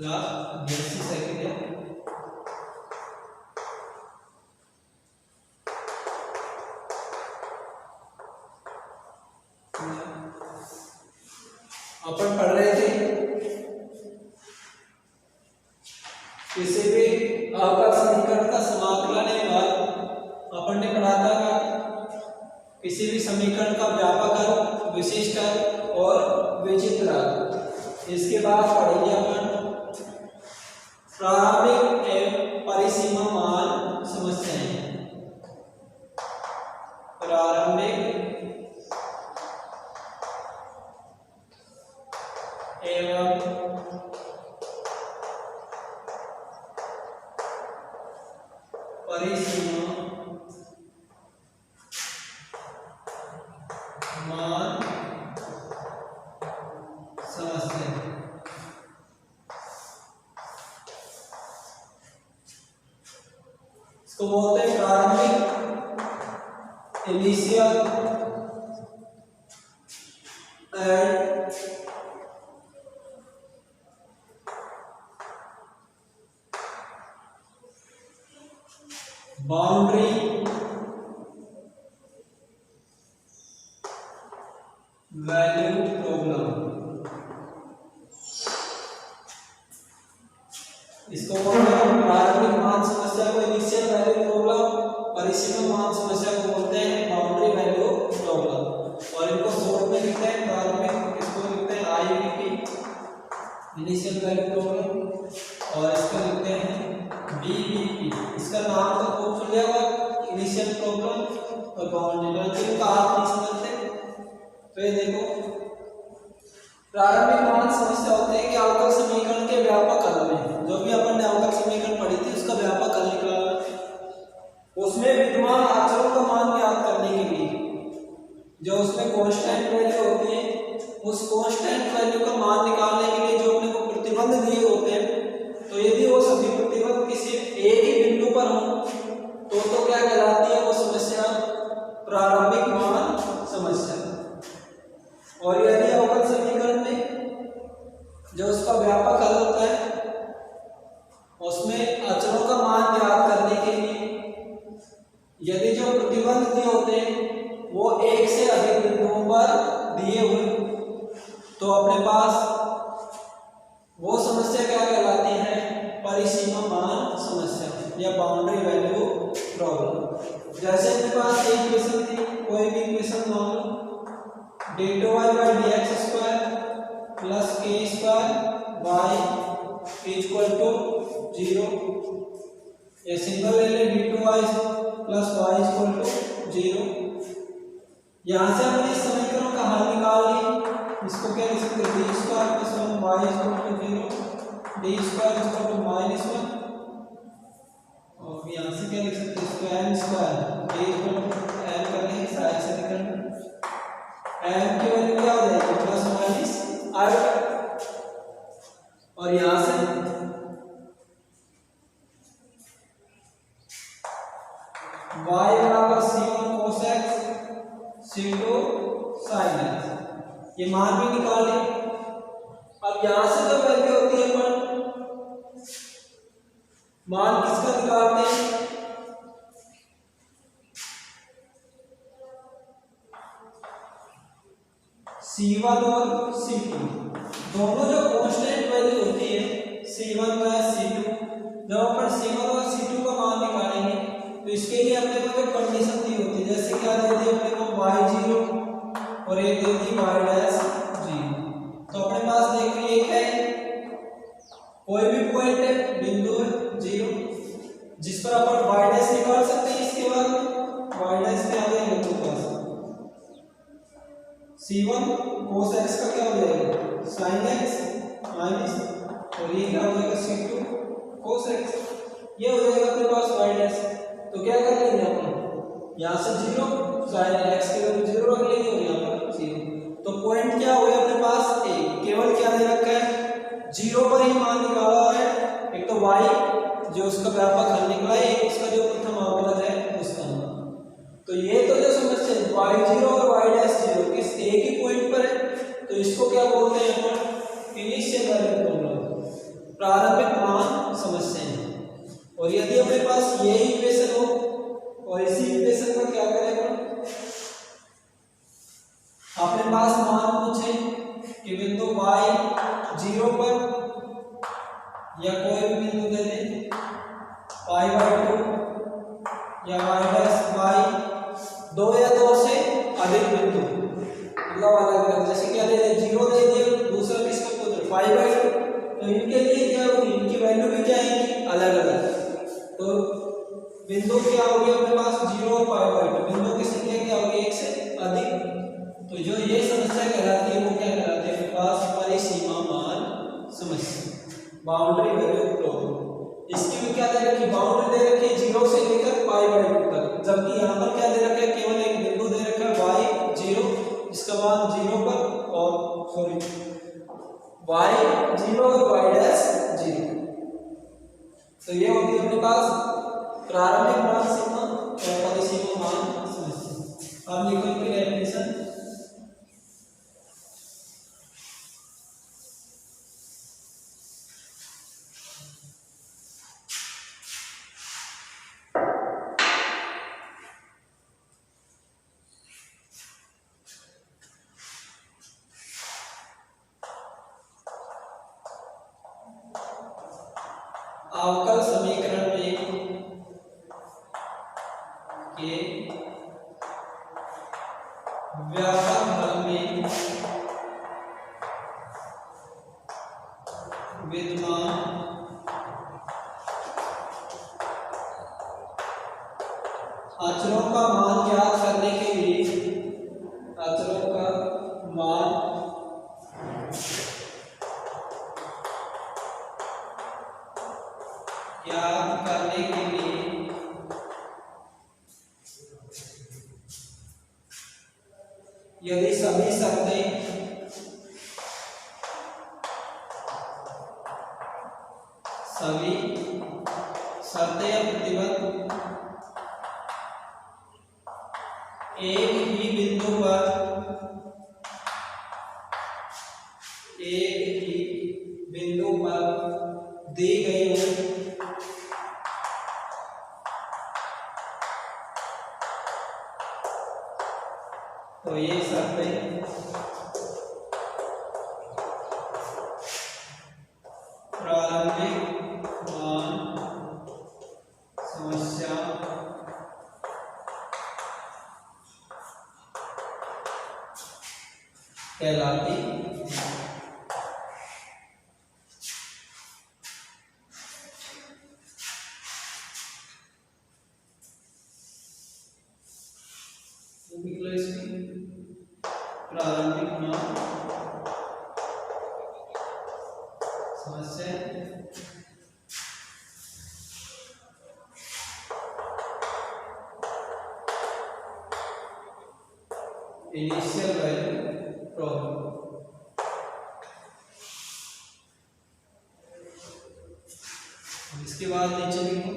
या 82 सेकंड है। अपन पढ़ रहे थे किसी भी अवकल समीकरण का समाकलन एवं अपन ने पढ़ा था किसी भी समीकरण का व्यापक हल, विशिष्ट हल और विचित्र हल। इसके बाद पढ़ेंगे अपन प्रारंभिक एवं परिसीमा मान समस्याएं। प्रारंभिक एवं परिसीमा मान समस्या। इसको बोलते हैं प्रारंभिक, initial and boundary value problem. इसको बोलते हैं प्रारंभिक मान समस्या को इनिशियल वैल्यू प्रॉब्लम, परिसीमा मान समस्या को बोलते हैं बाउंड्री वैल्यू प्रॉब्लम। और इनको शॉर्ट में लिखते हैं प्रारंभिक, इसको लिखते हैं आईवीपी इनिशियल वैल्यू प्रॉब्लम, और इसको लिखते हैं बीवीपी। इसका नाम तो खूब सुन लिया होगा, इनिशियल प्रॉब्लम और बाउंड्री वैल्यू का आप नहीं समझते। तो ये देखो प्रारंभिक मान समस्या होते हैं कि अवकल समीकरण के व्यापक हल में, जो भी अपन ने अवकल समीकरण पढ़ी थी उसका व्यापक हल निकालना, उसमें विद्यमान अचरों का मान ज्ञात करने के लिए जो उसमें कांस्टेंट वैल्यू होती है, उस कांस्टेंट वैल्यू का मान निकालने के लिए जो अपने को प्रतिबंध दिए होते हैं, तो यदि वो सभी प्रतिबंध किसी एक ही बिंदु पर हो तो क्या कहलाती है वो समस्या प्रारंभिक मान समस्या। और यदि अवकल समीकरण में जो उसका व्यापक हल होता है उसमें अचरों का मान ज्ञात करने के लिए यदि जो प्रतिबंध दिए होते हैं वो एक से अधिक बिंदुओं पर दिए हुए, तो अपने पास वो समस्या क्या कहलाती है परिसीमा मान समस्या या बाउंड्री वैल्यू प्रॉब्लम। जैसे अपने पास एक इक्वेशन थी, कोई भी इक्वेशन मान लो d2y/dx² प्लस k² y = 0। ये सिंपल ले ले d2y प्लस y = 0। यहाँ से हमने इस समीकरण का हल निकाल लिया। इसको क्या लिख सकते हैं d² + 1 y = 0, d² = -1, और यहाँ से क्या लिख सकते हैं इसको m² d = n करने की साइड से निकलना, m की वैल्यू क्या हो जाएगी ±i, और यहाँ से y बराबर c1 cos x c2 sin x, ये मान भी निकाल लें। अब यहाँ से जो वैल्यू होती है अपन मान किसका निकालते हैं c1 और c2, दोनों जो कांस्टेंट वैल्यू होती है c1 + c2, जब अपन c1 और c2 का मान निकालेंगे तो इसके लिए अपने को जो कंडीशन दी होती है, जैसे क्या दे दी अपने को y0 और एक दे दी y'0। तो अपने पास देखिए एक है कोई भी पॉइंट है बिंदु है 0 जिस पर अपन y' निकाल सकते हैं। इसके बाद y' पे आ जाएगा तो पास c1 cos x का क्या हो जाएगा sin x माइनस, और ये क्या हो जाएगा c2 cos x, ये हो जाएगा अपने पास y'। तो क्या कर लेंगे अपन यहाँ से 0 sin x की वैल्यू 0 रख लेंगे और यहाँ पर 0। तो पॉइंट क्या हो गया अपने पास a, केवल क्या दे रखा है 0 पर ही मान निकाला है। एक तो y जो उसका व्यापक हल निकला है, एक उसका जो प्रथम अवकलज है उसका। तो ये तो जो समस्या y0 और y'0 किस एक ही पॉइंट पर है, तो इसको क्या बोलते हैं अपन इनिशियल वैल्यू प्रॉब्लम। प्रारंभिक मान समस्याएं। और यदि अपने पास ये इक्वेशन हो और इसी इक्वेशन को क्या करें अपने पास मान पूछे कि बिंदु y 0 पर या कोई भी बिंदु दे दे y/2 या y' 2 या 2 से अधिक बिंदु मतलब अलग अलग, जैसे क्या दे दे 0 दे दिया, दूसरा किसका पूछ 5/2, तो इनके लिए क्या होगी, इनकी वैल्यू भी क्या आएगी अलग अलग। तो बिंदु क्या होगी अपने पास 0 और 5/2, बिंदु की संख्या क्या होगी 1 से अधिक। तो जो ये समस्या कहलाती है वो क्या कहलाती है अपने पास परिसीमा मान समस्या, बाउंड्री वैल्यू प्रॉब्लम। इसकी भी क्या दे रखी, बाउंड्री दे रखी है 0 से लेकर π/2 तक, जबकि यहाँ पर क्या दे रखा है केवल एक बिंदु दे रखा है y 0, इसका मान 0 पर और सॉरी y 0 और y' 0। तो ये होती है अपने पास प्रारंभिक मान सीमा और परिसीमा मान समस्या। अब लिखो इनकी डेफिनेशन। अवकल समीकरण में के व्यापक हल में विद्यमान अचरों का मान ज्ञात करने के लिए अचरों का मान ज्ञात करने के लिए यदि सभी शर्तें या प्रतिबंध एक ही बिंदु पर दी गई हो तो ये शर्तें प्रारंभिक मान समस्या कहलाती। प्रारंभिक मान समस्या इनिशियल वैल्यू प्रॉब्लम। इसके बाद नीचे लिखो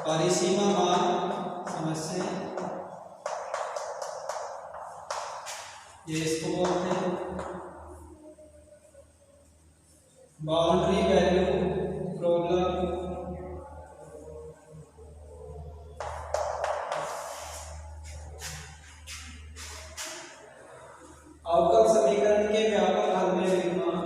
परिसीमा मान समस्या, ये इसको बोलते हैं बाउंड्री वैल्यू प्रॉब्लम। अवकल समीकरण के व्यापक हल में विद्यमान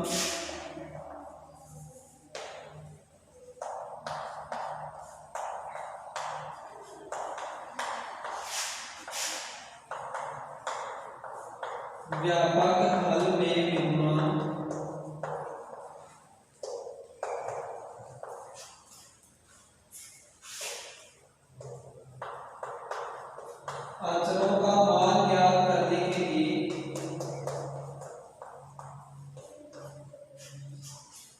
व्यापक हल में विद्यमान अचरों का मान ज्ञात करने के लिए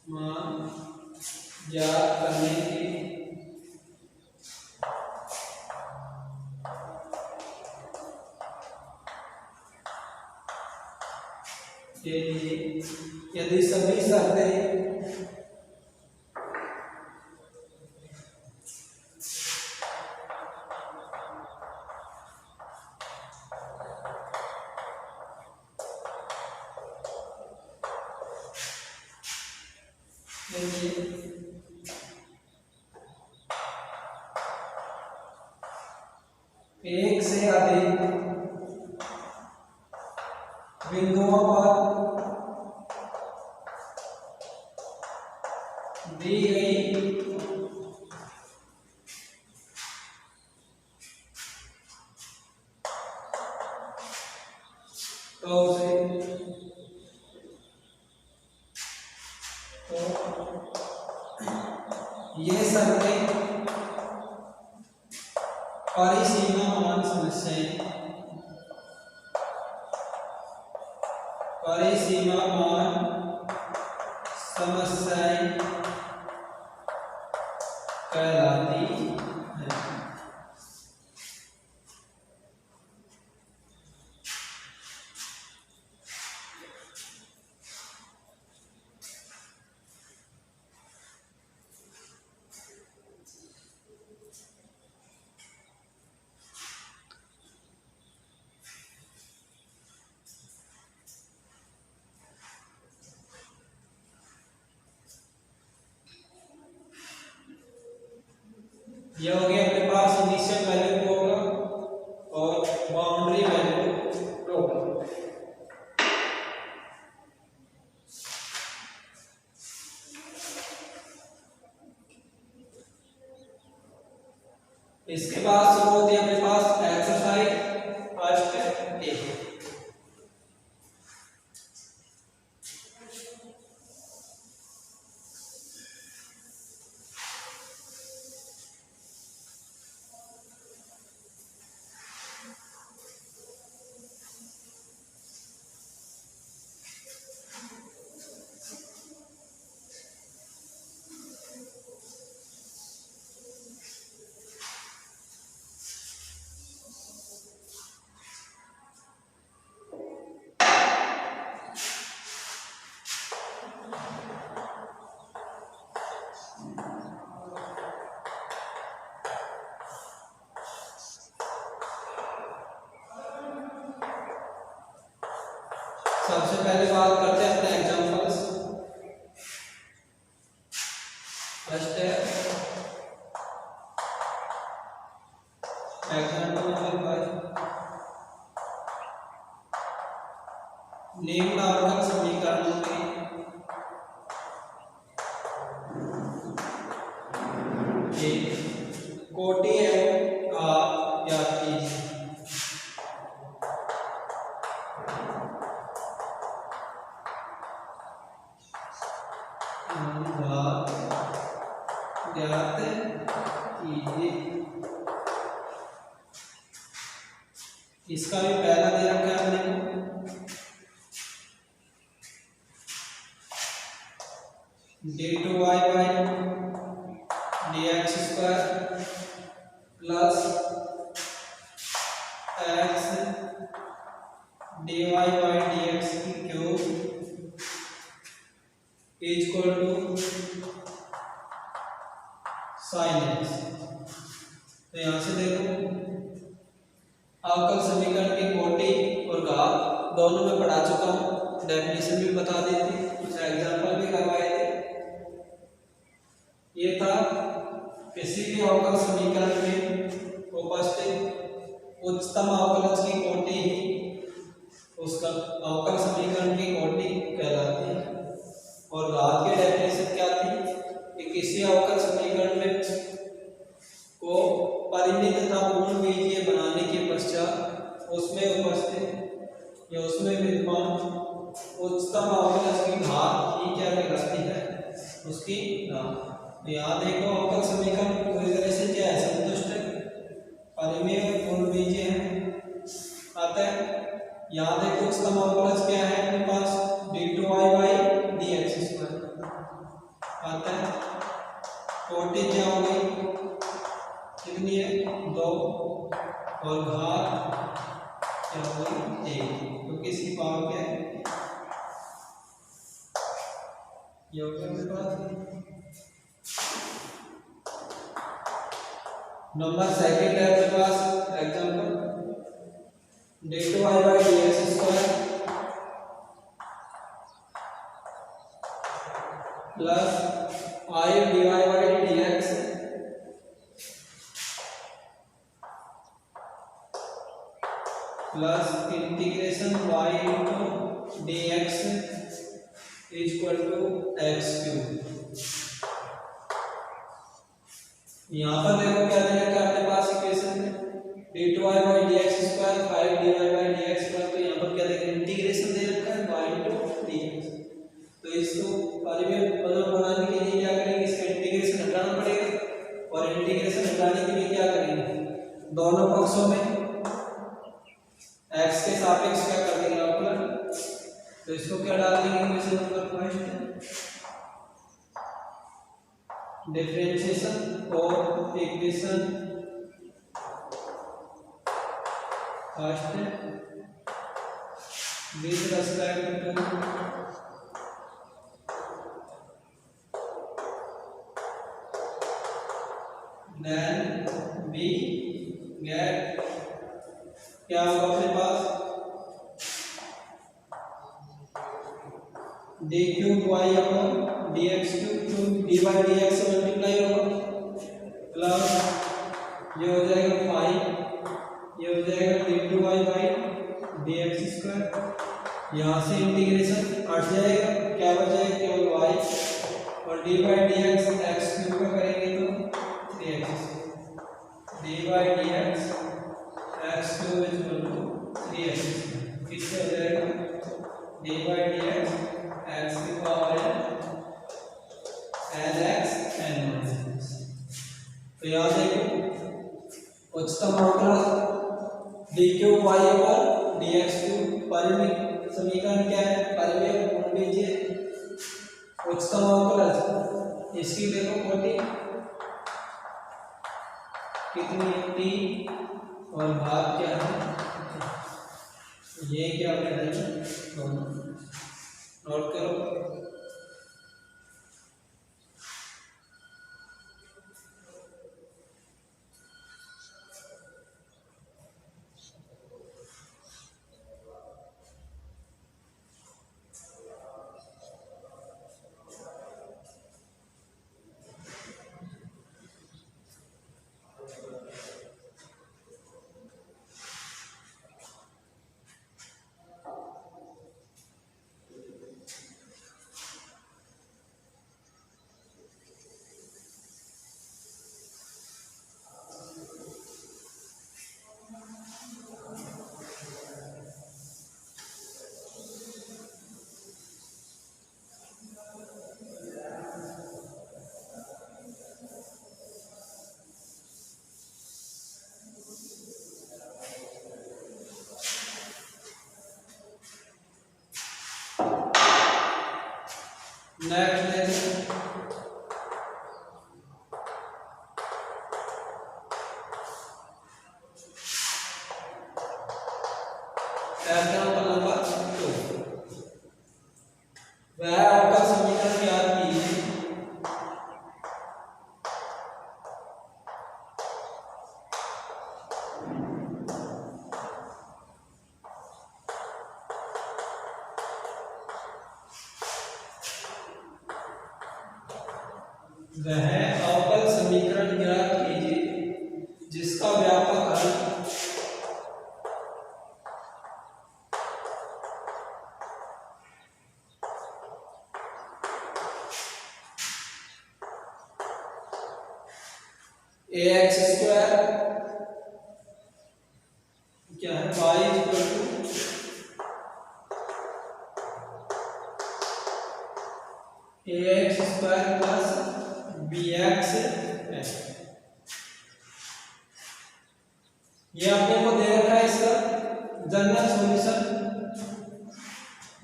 मान ज्ञात करने के लिए यदि सभी शर्तें एक से अधिक बिंदुओं पर दी गई तो उसे ये शर्तें परिसीमामान समस्याएं, परिसीमामान समस्याएं कहलाती है। ये हो गया अपने पास इनिशियल वैल्यू प्रॉब्लम और बाउंड्री वैल्यू प्रॉब्लम। इसके बाद शुरू होती है अपने पास एक्सरसाइज फर्स्ट ए। सबसे पहले बात करते हैं अपने एग्जांपल्स। फर्स्ट है एग्जांपल नंबर 5। निम्नांकन समीकरणों की कोटि एवं घात ज्ञात कीजिए। ज्ञात कीजिए। इसका भी पहला दे रखा है हमने d2y by dx square plus x dy by dx cube equal to sine x. तो यहां से देखो अवकल समीकरण की कोटि और घात दोनों में पढ़ा चुका हूं, डेफिनेशन भी बता दी थी, कुछ एग्जांपल भी करवाए थे। ये था किसी भी अवकल समीकरण में उपस्थित उच्चतम अवकलज की कोटि उसका अवकल समीकरण की कोटि कहलाती है। और घात की डेफिनेशन क्या थी कि किसी अवकल समीकरण में को परिमित तथा पूर्ण बीजीय बनाने के पश्चात उसमें उपस्थित या उसमें विद्यमान उच्चतम अवकलज की घात ही क्या कहलाती है, उसकी घात। तो यहाँ देखो अवकल समीकरण पूरी तरह से क्या है, संतुष्ट है, परिमेय और पूर्ण बीजीय है। अतः यहाँ देखो उच्चतम अवकलज क्या है अपने पास d2y बाई dx स्क्वायर। अतः कोटि क्या हो गई, कितनी है 2 और घात क्या हो गई 1, तो किसकी पावर क्या है, ये हो गया मेरे पास। नंबर सेकंड है मेरे पास example d2y by dx square plus 5 divide by dx plus integration y into dx is equal to x cube. यहाँ पर देखो क्या दे रखा है अपने पास इक्वेशन में d2y by dx square 5 dy by dx square, तो यहाँ पर क्या देखो इंटीग्रेशन दे रखा है y इंटू dx। तो इसको परिमेय पद बनाने के लिए क्या करेंगे, इसका इंटीग्रेशन हटाना पड़ेगा और इंटीग्रेशन हटाने के लिए क्या करेंगे, दोनों पक्षों में x के सापेक्ष क्या कर देंगे अवकलन। तो इसको क्या डाल देंगे इक्वेशन नंबर फर्स्ट, डिफरेंशिएशन और equation first with respect to then we get क्या होगा अपने पास d cube y upon d x cube d by d x से मल्टीप्लाई होगा प्लस ये हो जाएगा 5, ये हो जाएगा d two y by d x square. यहाँ से इंटीग्रेशन हट जाएगा, क्या बच जाएगा केवल वाई और d by d x x cube का करेंगे तो 3x d by d x x cube is equal to 3x। किससे हो जाएगा d by d x x की पावर एन एक्स एन। तो यहाँ देखो उच्चतम अवकलज d cube y over d x cube, परिमेय समीकरण क्या है, परिमेय गुण लीजिए उच्चतम अवकलज इसकी देखो कोटि कितनी है टी और भाग क्या है, ये क्या करेंगे नोट करो। नेक्स्ट एग्जांपल नंबर 2, वह आपका समीकरण याद कीजिए वह अवकल समीकरण ज्ञात कीजिए जिसका व्यापक हल ax स्क्वायर क्या है y equal to ax square plus bx है। ये अपने को दे रखा है इसका जनरल सॉल्यूशन,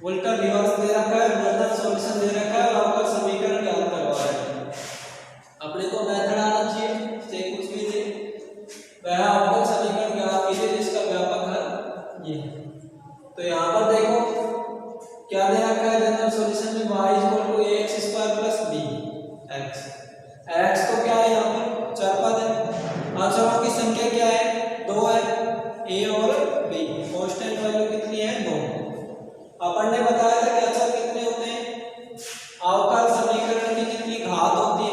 उल्टा रिवर्स दे रखा है, जनरल सॉल्यूशन दे रखा है और आपका समीकरण याद करवा रहा है। अपने को मेथड आना चाहिए चाहे कुछ भी दे, वह आपका समीकरण याद कीजिए जिसका व्यापक हल ये है। तो यहाँ पर देखो क्या दे रखा है जनरल सॉल्यूशन में y equal to ax square plus bx। x तो क्या है यहाँ पर चार पद है, अचरों की संख्या क्या है 2 है, a और b, कांस्टेंट वैल्यू कितनी है 2। अपन ने बताया था कि अचर कितने होते हैं, अवकल समीकरण की कितनी घात होती है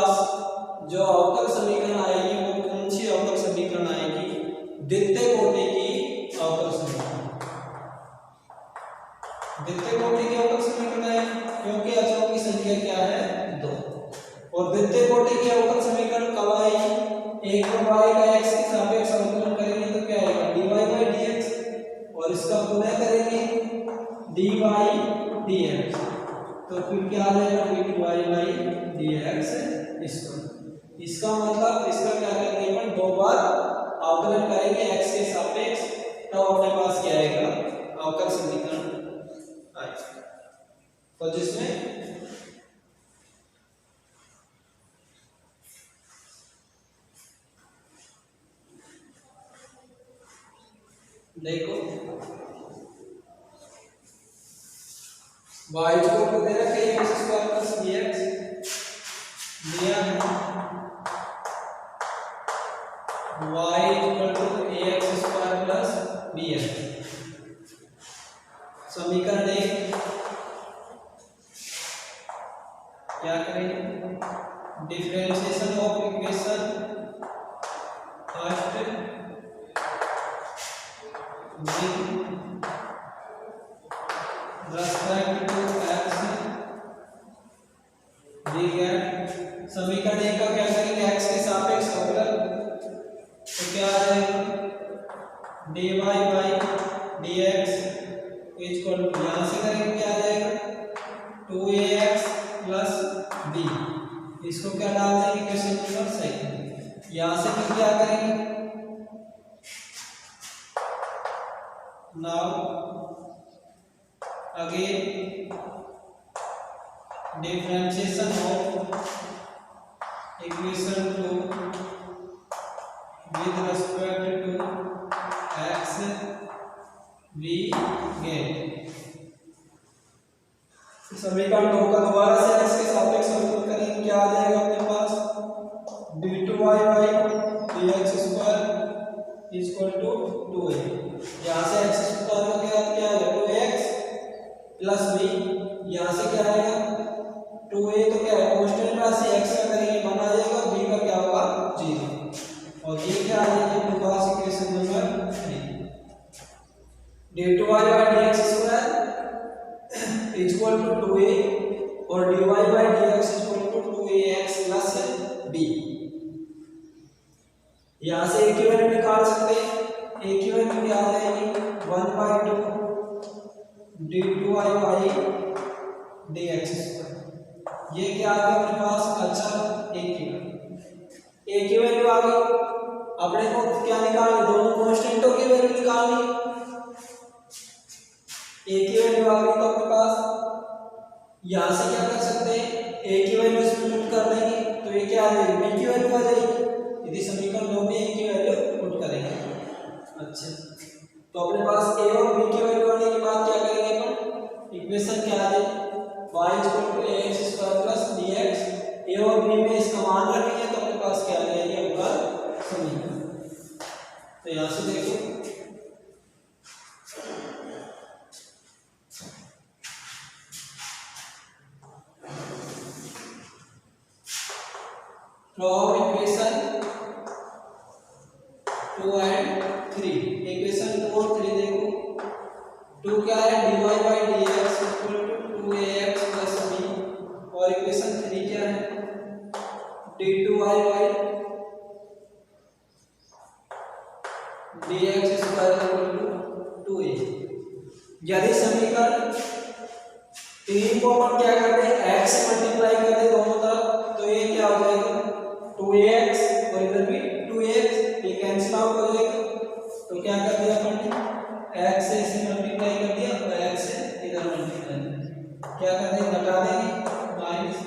पास जो अवकल समीकरण आएगी वो कौन सी अवकल समीकरण आएगी? द्वितीय कोटि की अवकल समीकरण। द्वितीय कोटि की अवकल समीकरण आएगी क्योंकि अचरों की संख्या क्या है? 2। और द्वितीय कोटि की अवकल समीकरण कब आएगी? एक तो y का x के सापेक्ष अवकलन करेंगे तो क्या आएगा? dy by dx, और इसका पुनः करेंगे dy dx, तो फिर क्या आ जाएगा? dy by dx इसका मतलब इसका क्या करेंगे अपन? 2 बार अवकलन करेंगे x के सापेक्ष, तब अपने पास क्या आएगा? अवकल समीकरण आएगा। तो जिसमें देखो y को दे रखा है x स्क्वायर प्लस dx दिया है, y equal to ax square plus bx। समीकरण 1 क्या करेंगे? Differentiation of equation first with respect to x dz। समीकरण 1 का क्या करेंगे? x के सापेक्ष अवकलन, तो क्या आ जाएगा? dy by dx equal to, यहां से करेंगे क्या आ जाएगा? 2ax प्लस b, इसको क्या डाल देंगे इक्वेशन नंबर सेकंड। यहां से फिर क्या करेंगे? Now again differentiation of equation 2 with respect to x we get। समीकरण 2 का दोबारा से x के सापेक्ष अवकलन करेंगे, क्या आ जाएगा अपने पास? d2y by dx square equal to 2a। यहाँ से x स्क्वायर का क्या आएगा? 2x प्लस b, यहाँ से क्या आएगा? 2a, तो क्या है? कांस्टेंट राशि x का करेंगे 1 आ जाएगा, b का क्या होगा? 0, और ये क्या आ जाएगी अपने पास equation number 3। d2y by dx square equal to 2a और dy by dx equal to 2ax plus b। यहाँ से एक ही वैल्यू निकाल सकते हैं, एक ही वैल्यू क्या आ जाएगी? 1/2 d2y by dx स्क्वायर। ये क्या आ गया अपने पास? अच्छा, एक ही वैल्यू आ गई। अपने को क्या निकालनी? दोनों कांस्टेंटों की वैल्यू निकालनी। एक ही वैल्यू आ गई तो अपने पास यहाँ से क्या कर सकते हैं? एक ही वैल्यू पुट कर देंगे, तो ये क्या आ जाएगी? b की वैल्यू आ जाएगी। यदि समीकरण 2 में एक ही वैल्यू पुट करेंगे। अच्छा, तो अपने पास a और b की वैल्यू आने के बाद क्या करेंगे अपन? इक्वेशन क्या आ जाएगी? y equal to ax square plus dx, a और b में इसका मान रखेंगे तो अपने पास क्या आ जाएगी? अवकल समीकरण। तो यहाँ से देखो from equation 2 and 3, इक्वेशन 2 और 3 देखो। 2 क्या है? dy by dx equal to 2ax plus b, और इक्वेशन 3 क्या है? d2y by dx square equal to 2a। यदि समीकरण 3 को अपन क्या करते हैं? x से मल्टीप्लाई कर दे दोनों तरफ, तो ये क्या हो जाएगा? 2ax, और इधर भी 2ax, ये कैंसिल आउट हो जाएगा। तो क्या कर दिया अपन ने? x से इसे मल्टीप्लाई कर दिया और x से इधर मल्टीप्लाई, क्या कर देंगे? घटा देंगे माइनस,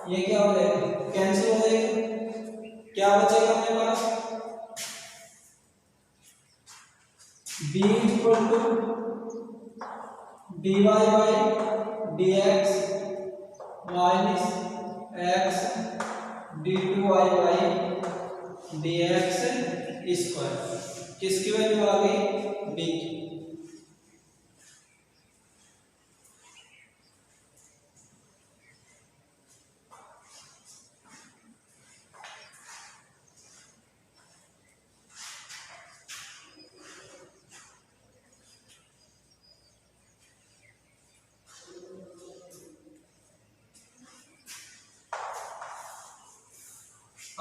ये क्या हो जाएगा? कैंसिल हो जाएगा। क्या बचेगा अपने पास? b equal to dy by dx minus x d2y by dx square. किसकी वैल्यू आ गई? b की।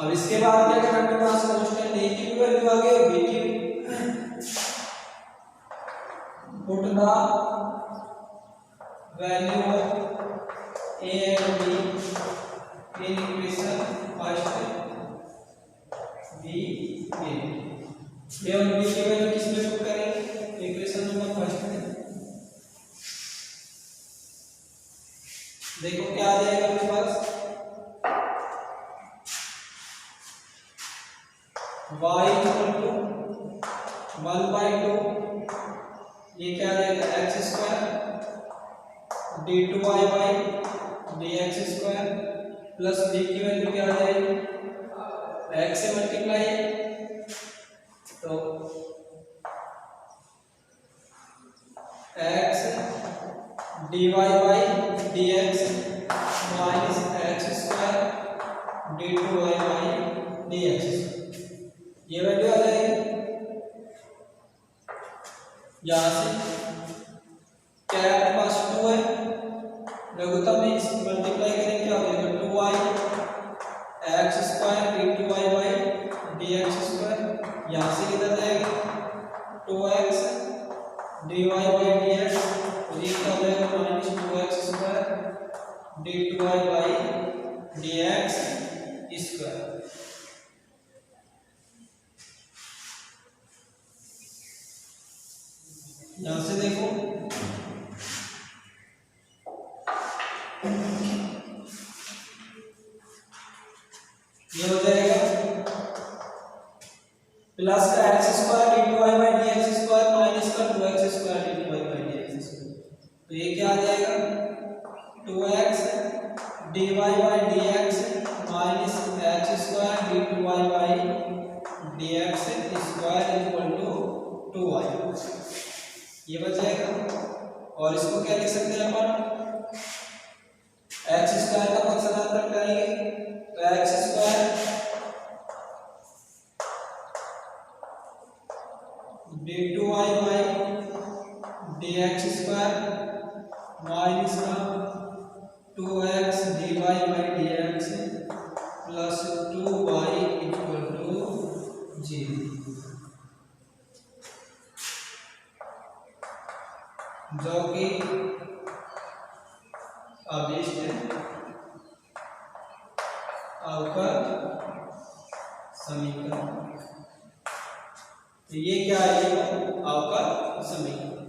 अब इसके बाद क्या करना है, मास कांस्टेंट ए की वैल्यू आ गई और बी की, put the value of a and b in equation first b a और बी की वैल्यू किस में पुट करेंगे, इक्वेशन नंबर फर्स्ट में। देखो क्या आ जाएगा आपके पास, y इक्वल टू 1/2, ये क्या आ जाएगा x square d2y by dx square plus b की वैल्यू क्या आ जाएगी, x से मल्टीप्लाई है तो x dy by dx minus x square d2y by dx, ये वैल्यू आ जाएगी। यहाँ से क्या है आपके पास 2 है, लघुत्तम में मल्टीप्लाई करेंगे क्या हो जाएगा 2y x square d2y by dx square, यहाँ से किधर जाएगा 2x dy बाई dx, ये क्या हो जाएगा minus 2x square d2y by dx square. यहां से देखो ये हो जाएगा प्लस का x square d2y by dx square minus का 2x square d2y by dx square, तो ये क्या आ जाएगा 2x dy by dx minus x square d2y by dx square equal to 2y, ये बच जाएगा। और इसको क्या लिख सकते हैं अपन, एक्स स्क्वायर का पक्षांतर करेंगे तो x square d2y by dx square minus का 2x dy by dx plus 2y equal to 0, जो कि आदेश है अवकल समीकरण, तो ये क्या है अवकल समीकरण।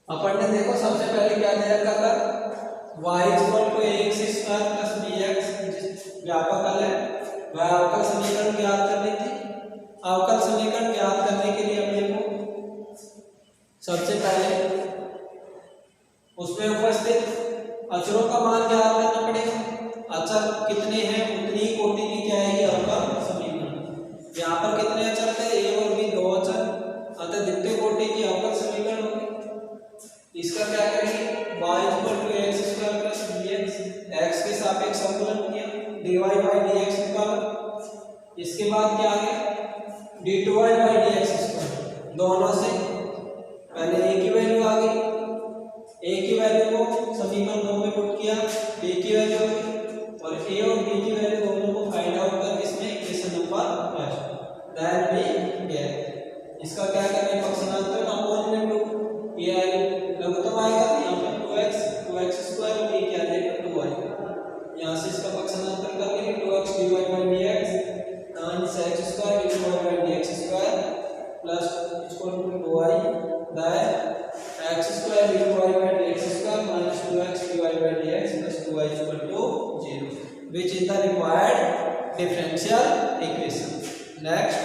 अपन ने देखो सबसे पहले क्या दे रखा था, y equal to ax square plus bx व्यापक है, वह अवकल समीकरण ज्ञात करनी थी। अवकल समीकरण ज्ञात करने के लिए अपने को सबसे पहले उसमें उपस्थित अचरों का मान ज्ञात करना पड़ेगा। अचर कितने हैं उतनी ही कोटि की क्या है अवकल समीकरण। यहाँ पर कितने अचर थे, a और b दो अचर, अतः द्वितीय कोटि की अवकल समीकरण होगी। इसका क्या करेंगे, y equal to x square plus bx, x के सापेक्ष अवकलन किया dy बाई dx निकाला। इसके बाद क्या आ गया d2y बाई dx स्क्वायर, दोनों से पहले a की वैल्यू आ गई, a की वैल्यू को समीकरण 2 में पुट किया, b की वैल्यू और a और b की वैल्यू दोनों को फाइंड आउट कर इसमें equation number first that be गया। इसका क्या करेंगे पक्षांतर अपोन में 2, ये लघुत्तम आएगा तो यहाँ पर 2x स्क्वायर और ये क्या देगा 2y, यहाँ से इसका पक्षांतर करके 2x dy by dx minus x square dy by dx square plus equal to 2y that x square dy by dx square minus 2x dy by dx plus 2y equal to 0 which is the required differential equation. Next